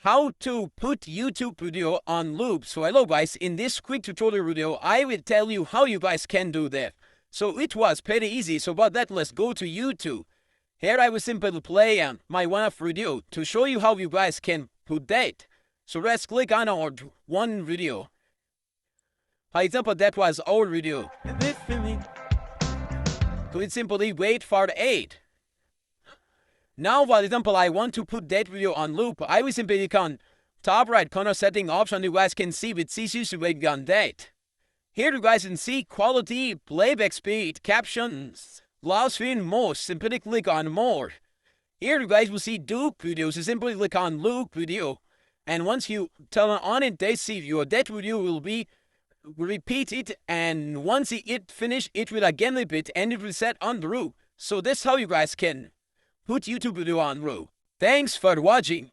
how to put YouTube video on loop. So hello guys, in this quick tutorial video, I will tell you how you guys can do that. So it was pretty easy, so about that, let's go to YouTube. Here I will simply play my one-off video to show you how you guys can put that. So let's click on our one video. For example, that was our video. So it's simply wait for the 8. Now, for example, I want to put that video on loop. I will simply click on top right corner setting option. You guys can see with CC to wait on that. Here you guys can see quality, playback speed, captions, loud screen more. Simply click on more. Here you guys will see Duke videos. So simply click on loop video. And once you turn on it, they see that video will be repeated. And once it finish, it will again repeat and it will set on the loop. So that's how you guys can put YouTube video on loop. Thanks for watching.